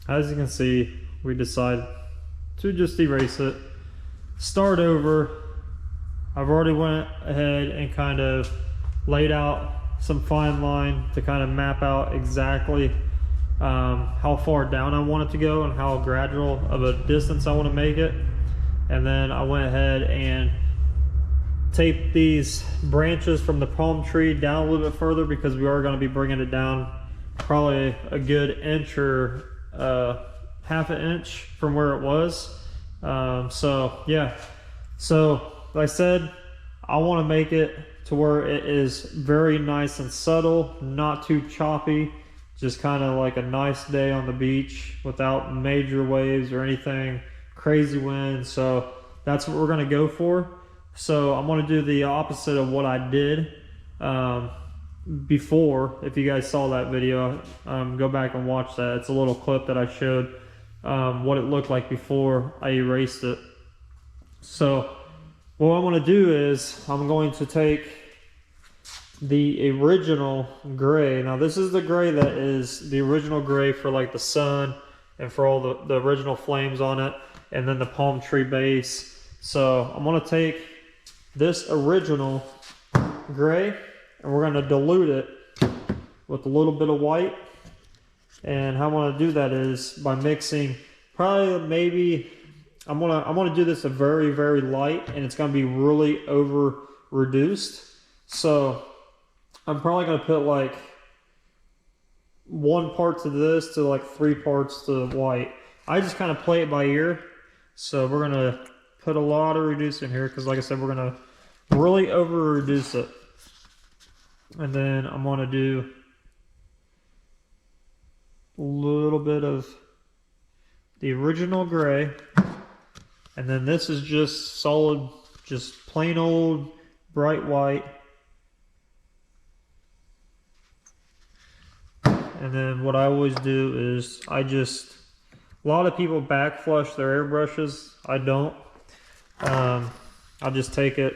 as you can see, we decided to just erase it, start over. I've already went ahead and kind of laid out some fine line to kind of map out exactly how far down I want it to go and how gradual of a distance I want to make it. And then I went ahead and taped these branches from the palm tree down a little bit further, because we are going to be bringing it down probably a good inch or half an inch from where it was. So yeah, so like I said, I want to make it to where it is very nice and subtle, not too choppy, just kind of like a nice day on the beach without major waves or anything, crazy wind. So that's what we're going to go for. So I'm going to do the opposite of what I did before. If you guys saw that video, go back and watch that. It's a little clip that I showed what it looked like before I erased it. So what I'm going to do is I'm going to take the original gray. Now this is the gray that is the original gray for like the sun and for all the original flames on it, and then the palm tree base. So I'm going to take this original gray and we're going to dilute it with a little bit of white. And how I want to do that is by mixing probably maybe I'm gonna do this a very, very light, and it's gonna be really over reduced. So I'm probably gonna put like 1 part to this to like 3 parts to white. I just kind of play it by ear. So we're gonna put a lot of reduce in here, because like I said, we're gonna really over reduce it. And then I'm gonna do a little bit of the original gray. And then this is just solid, just plain old bright white. And then what I always do is a lot of people back flush their airbrushes. I don't. I'll just take it,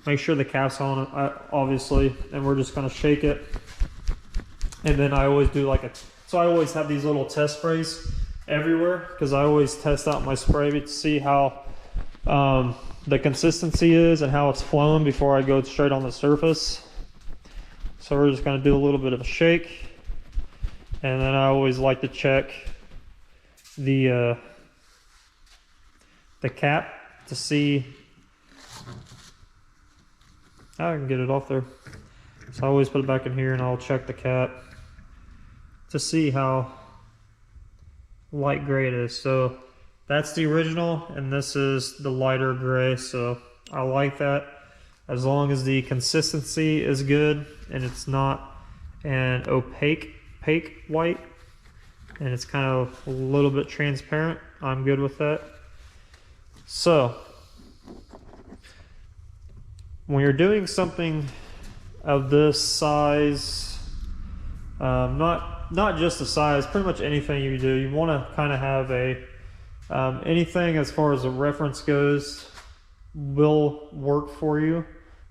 make sure the cap's on it, obviously, and we're just gonna shake it. And then I always do so I always have these little test sprays everywhere, because I always test out my spray to see how the consistency is and how it's flowing before I go straight on the surface. So we're just going to do a little bit of a shake, and then I always like to check the cap to see I can get it off there. So I always put it back in here and I'll check the cap to see how light gray it is. So that's the original, and this is the lighter gray. So I like that, as long as the consistency is good and it's not an opaque white and it's kind of a little bit transparent. I'm good with that. So when you're doing something of this size, not just the size, pretty much anything you do, you want to kind of have a anything as far as a reference goes will work for you.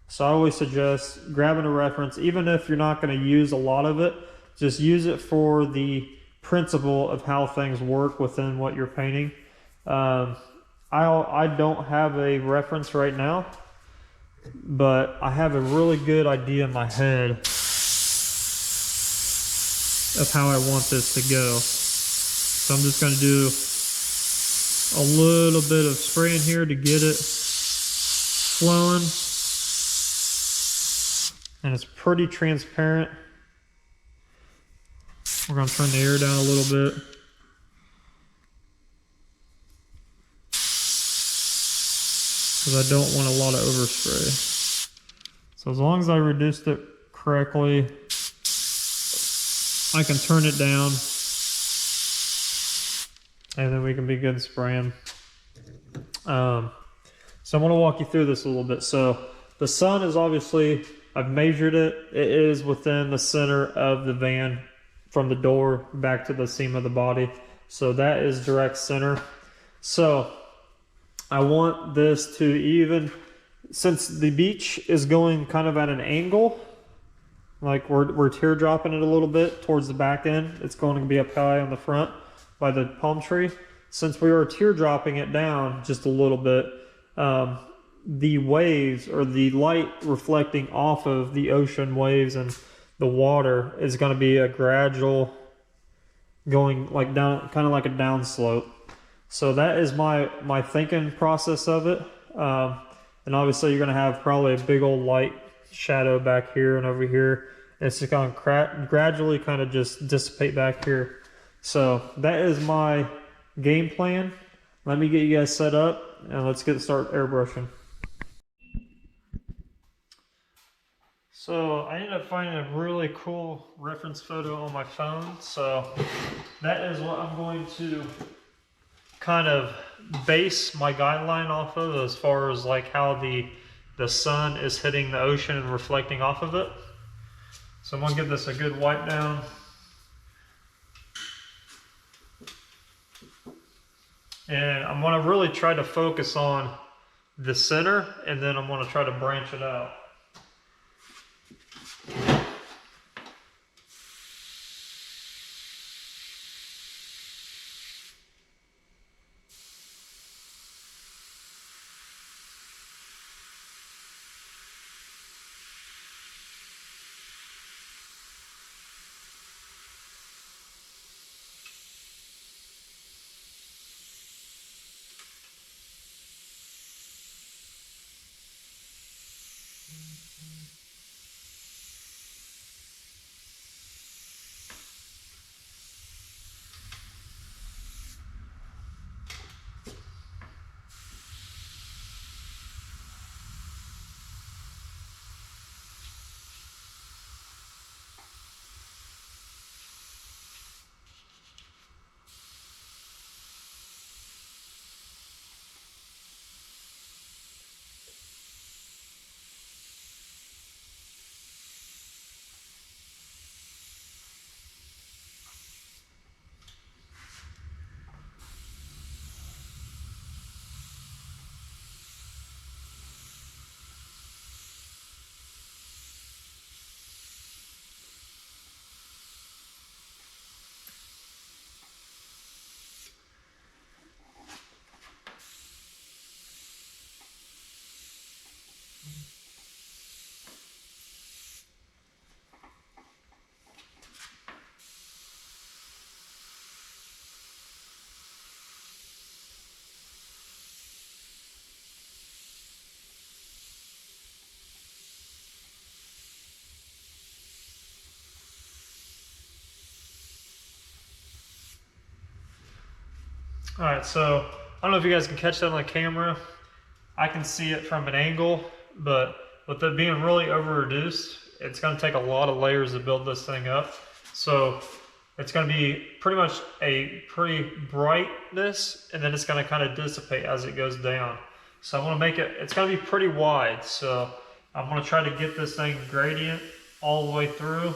So I always suggest grabbing a reference, even if you're not going to use a lot of it, just use it for the principle of how things work within what you're painting. I don't have a reference right now, but I have a really good idea in my head of how I want this to go. So I'm just going to do a little bit of spray in here to get it flowing. And it's pretty transparent. We're going to turn the air down a little bit. Because I don't want a lot of overspray. So as long as I reduced it correctly, I can turn it down. And then we can begin spraying. So I'm going to walk you through this a little bit. So the sun is obviously, I've measured it. It is within the center of the van from the door back to the seam of the body. So that is direct center. So I want this to even, since the beach is going kind of at an angle, like we're teardropping it a little bit towards the back end. It's going to be up high on the front by the palm tree. Since we were teardropping it down just a little bit, the waves or the light reflecting off of the ocean waves and the water is going to be a gradual going like down, kind of like a downslope. So that is my thinking process of it. And obviously you're going to have probably a big old light shadow back here and over here. And it's just going to gradually kind of just dissipate back here. So that is my game plan. Let me get you guys set up and let's get started airbrushing. So I ended up finding a really cool reference photo on my phone. So that is what I'm going to kind of base my guideline off of, as far as like how the sun is hitting the ocean and reflecting off of it. So I'm going to give this a good wipe down. And I'm going to really try to focus on the center, and then I'm going to try to branch it out. Alright, so I don't know if you guys can catch that on the camera. I can see it from an angle, but with it being really over reduced, it's going to take a lot of layers to build this thing up. So it's going to be pretty much a pretty brightness, and then it's going to kind of dissipate as it goes down. So I want to make it, it's going to be pretty wide. So I'm going to try to get this thing gradient all the way through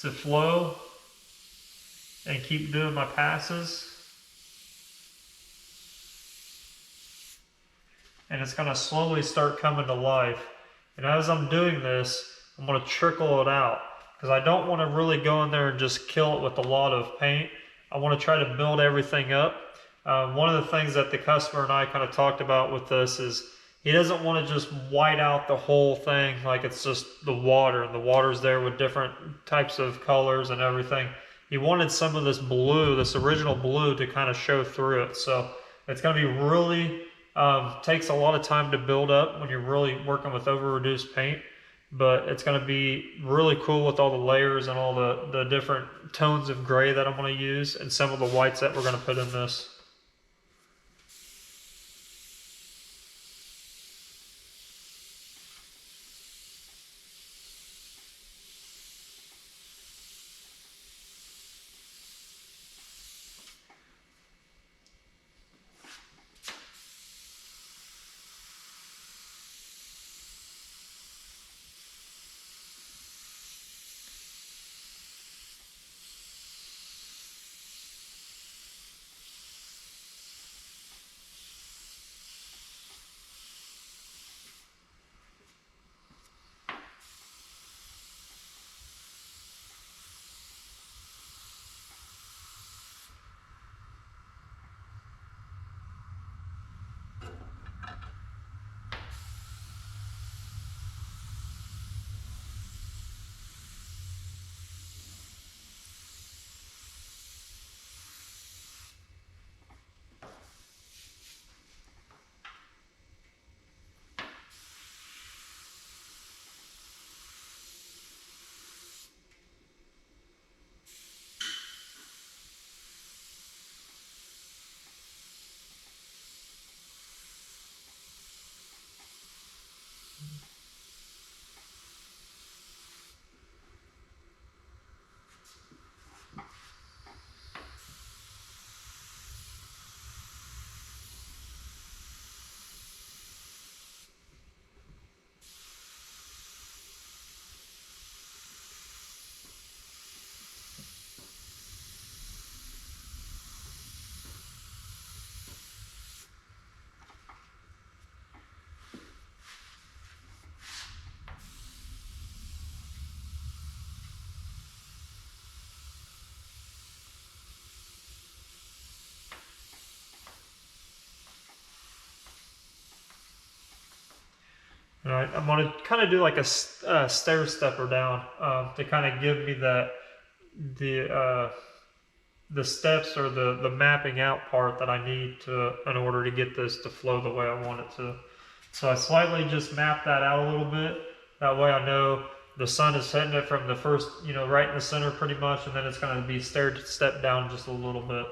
to flow and keep doing my passes. And it's going to slowly start coming to life. And as I'm doing this, I'm going to trickle it out, because I don't want to really go in there and just kill it with a lot of paint. I want to try to build everything up. One of the things that the customer and I kind of talked about with this is he doesn't want to just white out the whole thing like it's just the water, and the water's there with different types of colors and everything. He wanted some of this blue, this original blue, to kind of show through it. So it's going to be really... takes a lot of time to build up when you're really working with over-reduced paint, but it's going to be really cool with all the layers and all the different tones of gray that I'm going to use, and some of the whites that we're going to put in this. I'm going to kind of do like a stair stepper down to kind of give me the steps or the mapping out part that I need to in order to get this to flow the way I want it to. So I slightly just map that out a little bit. That way I know the sun is hitting it from the first, right in the center pretty much, and then it's going to be step down just a little bit.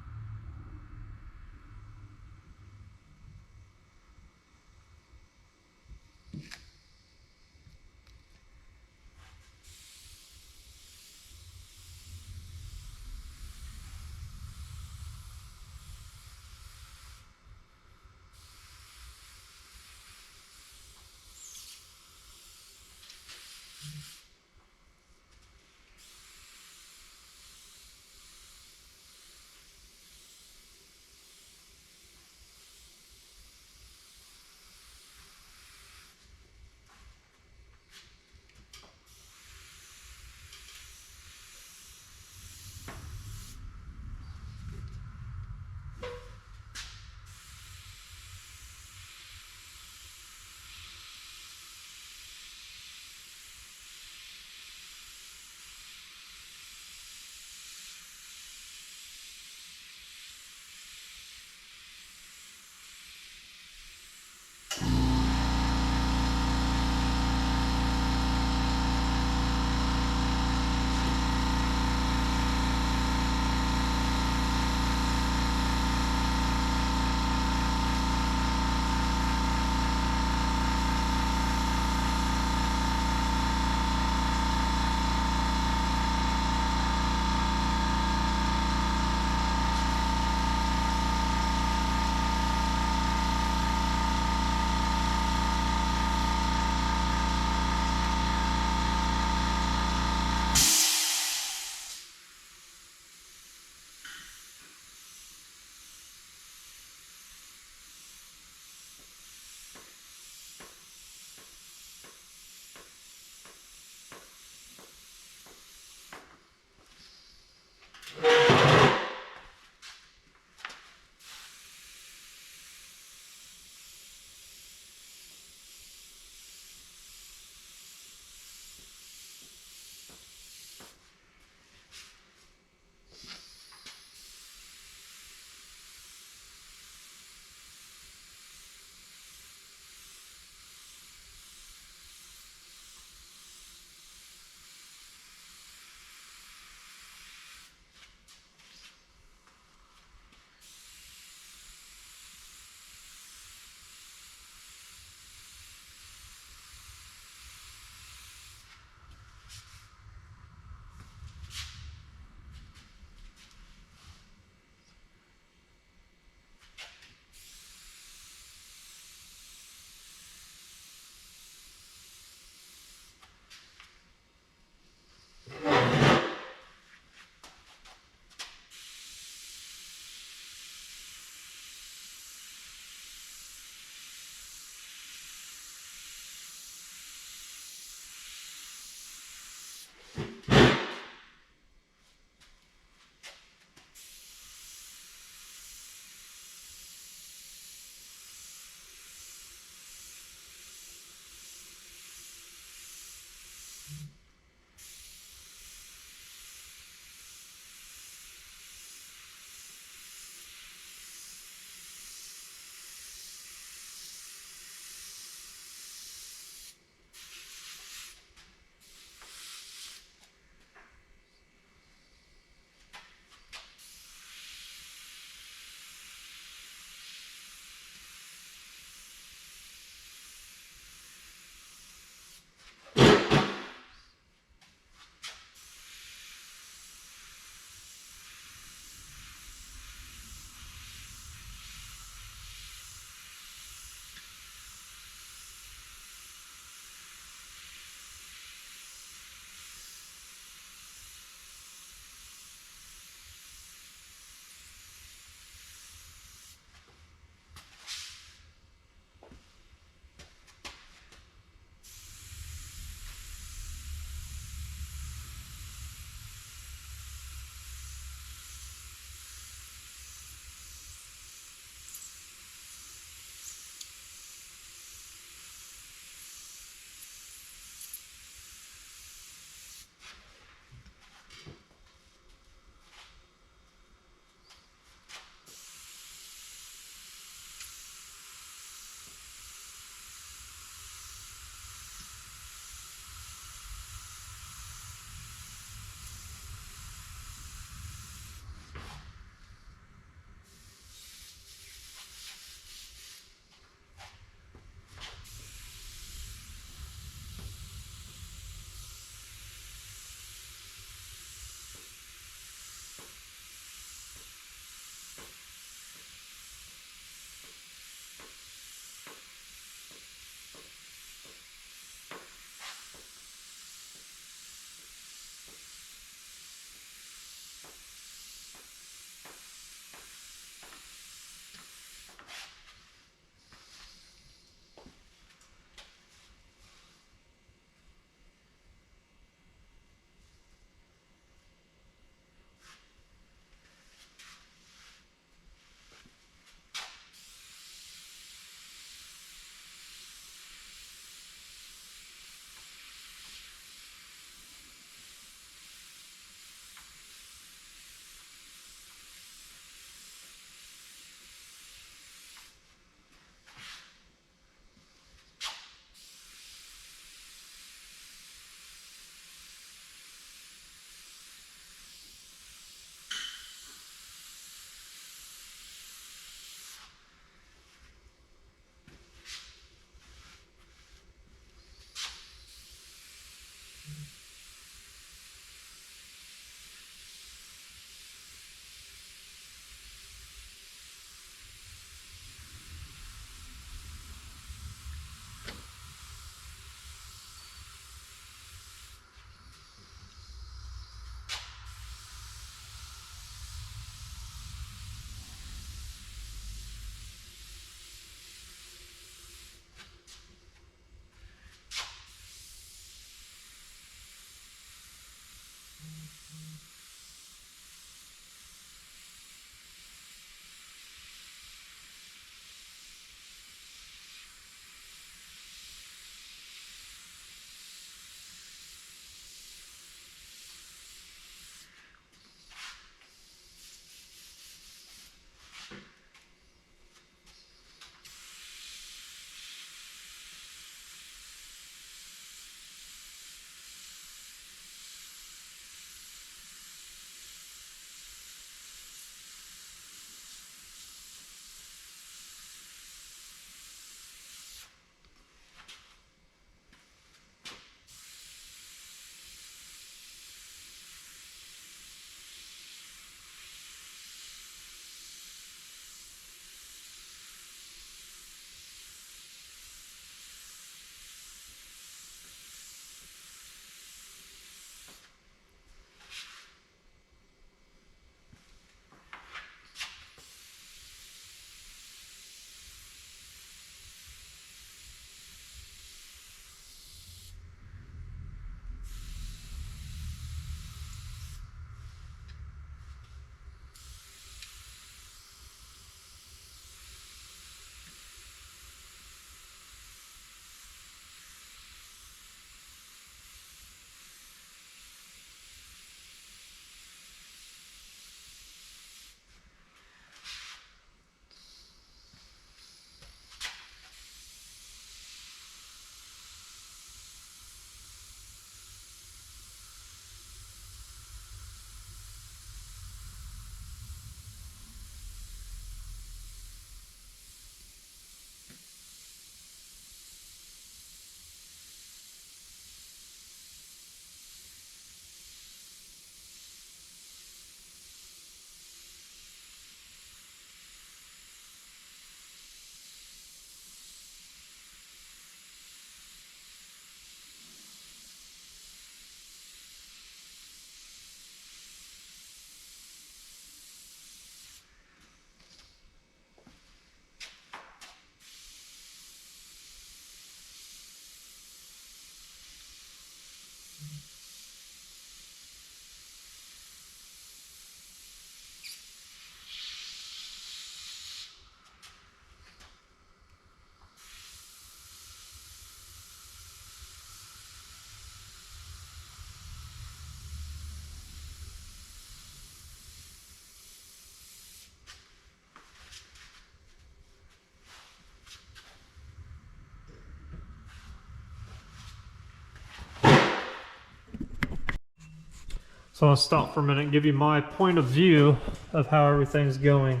So I'll stop for a minute and give you my point of view of how everything's going.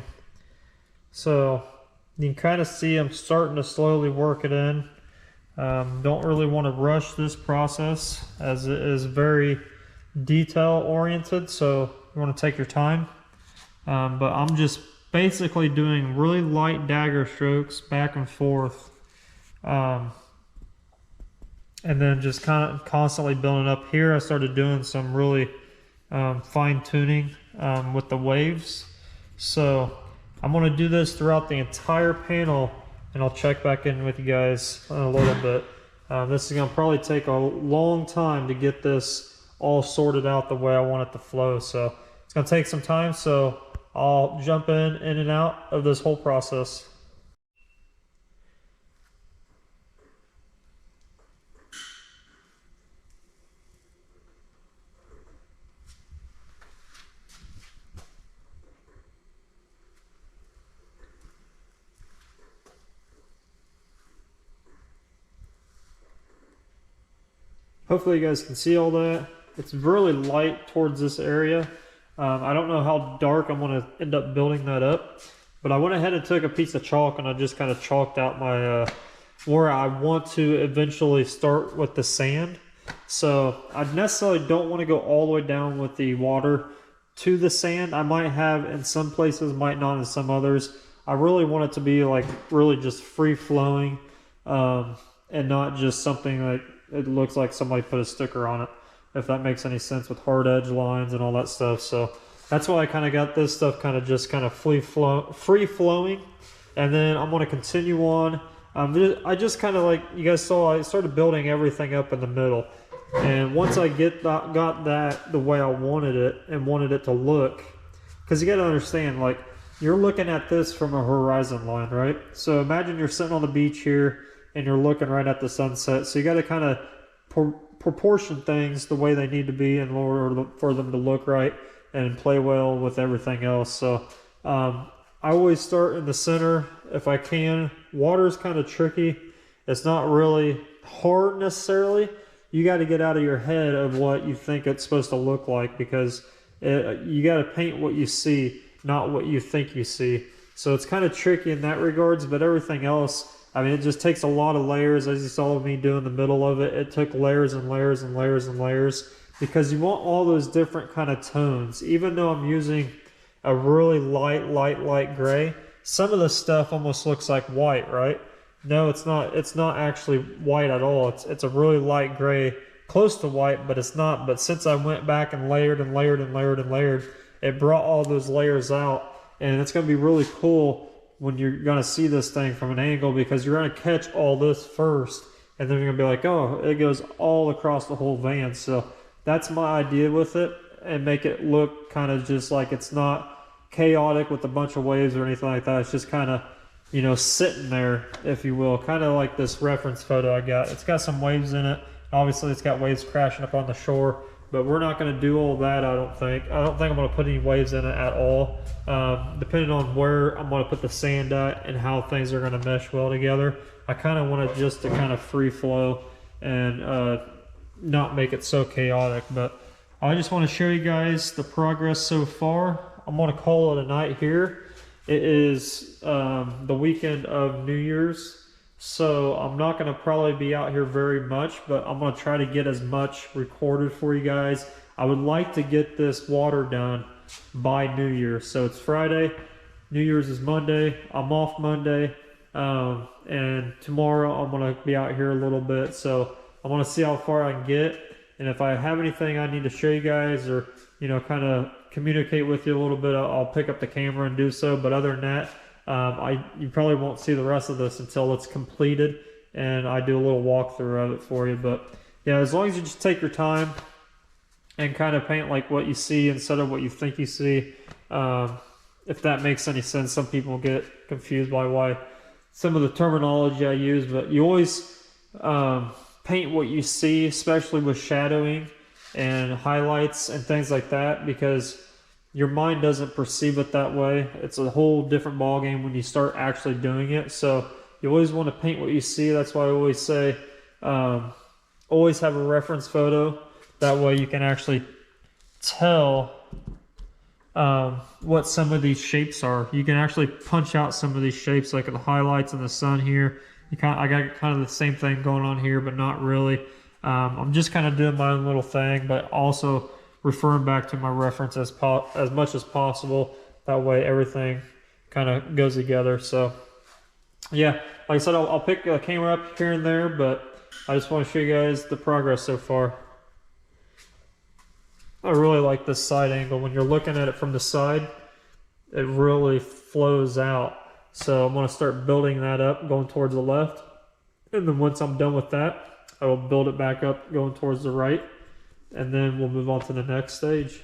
So you can kind of see I'm starting to slowly work it in. Don't really want to rush this process as it is very detail oriented, so you want to take your time. But I'm just basically doing really light dagger strokes back and forth. And then just kind of constantly building up. Here I started doing some really fine tuning with the waves. So I'm going to do this throughout the entire panel, and I'll check back in with you guys in a little bit. This is going to probably take a long time to get this all sorted out the way I want it to flow. So it's going to take some time, so I'll jump in and out of this whole process. Hopefully you guys can see all that. It's really light towards this area. I don't know how dark I'm going to end up building that up, but I went ahead and took a piece of chalk and I just kind of chalked out my where I want to eventually start with the sand. So I necessarily don't want to go all the way down with the water to the sand. I might have in some places, might not in some others. I really want it to be like really just free flowing and not just something like it looks like somebody put a sticker on it, if that makes any sense, with hard edge lines and all that stuff. So that's why I kind of got this stuff kind of free flowing. And then I'm going to continue on. I just kind of, like you guys saw, I started building everything up in the middle. And once I got that the way I wanted it and wanted it to look, because you got to understand, like, you're looking at this from a horizon line, right? So imagine you're sitting on the beach here and you're looking right at the sunset. So you got to kind of proportion things the way they need to be in order for them to look right and play well with everything else. So I always start in the center if I can. Water's kind of tricky. It's not really hard necessarily. You got to get out of your head of what you think it's supposed to look like, because you got to paint what you see, not what you think you see. So it's kind of tricky in that regards, but everything else, I mean, it just takes a lot of layers. As you saw me do in the middle of it, it took layers and layers and layers and layers, because you want all those different kind of tones. Even though I'm using a really light gray, some of the stuff almost looks like white, right? No, it's not. It's not actually white at all. It's a really light gray, close to white, but it's not. But since I went back and layered and layered and layered and layered, it brought all those layers out, and it's going to be really cool when you're going to see this thing from an angle, because you're going to catch all this first, and then you're going to be like, oh, it goes all across the whole van. So that's my idea with it, and make it look kind of just like it's not chaotic with a bunch of waves or anything like that. It's just kind of, you know, sitting there, if you will, kind of like this reference photo I got. It's got some waves in it. Obviously it's got waves crashing up on the shore, but we're not going to do all that, I don't think. I don't think I'm going to put any waves in it at all. Depending on where I'm going to put the sand at and how things are going to mesh well together, I kind of want it just to kind of free flow and not make it so chaotic. But I just want to show you guys the progress so far. I'm going to call it a night here. It is the weekend of New Year's, so I'm not going to probably be out here very much, but I'm going to try to get as much recorded for you guys. I would like to get this water done by New Year's. So it's Friday, New Year's is Monday, I'm off Monday, and tomorrow I'm going to be out here a little bit, so I want to see how far I can get, and if I have anything I need to show you guys, or, you know, kind of communicate with you a little bit, I'll pick up the camera and do so. But other than that, you probably won't see the rest of this until it's completed and I do a little walkthrough of it for you. But yeah, as long as you just take your time and kind of paint like what you see instead of what you think you see, if that makes any sense. Some people get confused by why some of the terminology I use, but you always paint what you see, especially with shadowing and highlights and things like that, because your mind doesn't perceive it that way. It's a whole different ballgame when you start actually doing it. So you always want to paint what you see. That's why I always say always have a reference photo. That way you can actually tell what some of these shapes are. You can actually punch out some of these shapes, like the highlights in the sun here. I got kind of the same thing going on here, but not really. I'm just kind of doing my own little thing, but also referring back to my reference as much as possible. That way everything kind of goes together. So yeah, like I said, I'll pick a camera up here and there, but I just want to show you guys the progress so far. I really like this side angle. When you're looking at it from the side, it really flows out. So I'm going to start building that up, going towards the left. And then once I'm done with that, I will build it back up, going towards the right. And then we'll move on to the next stage.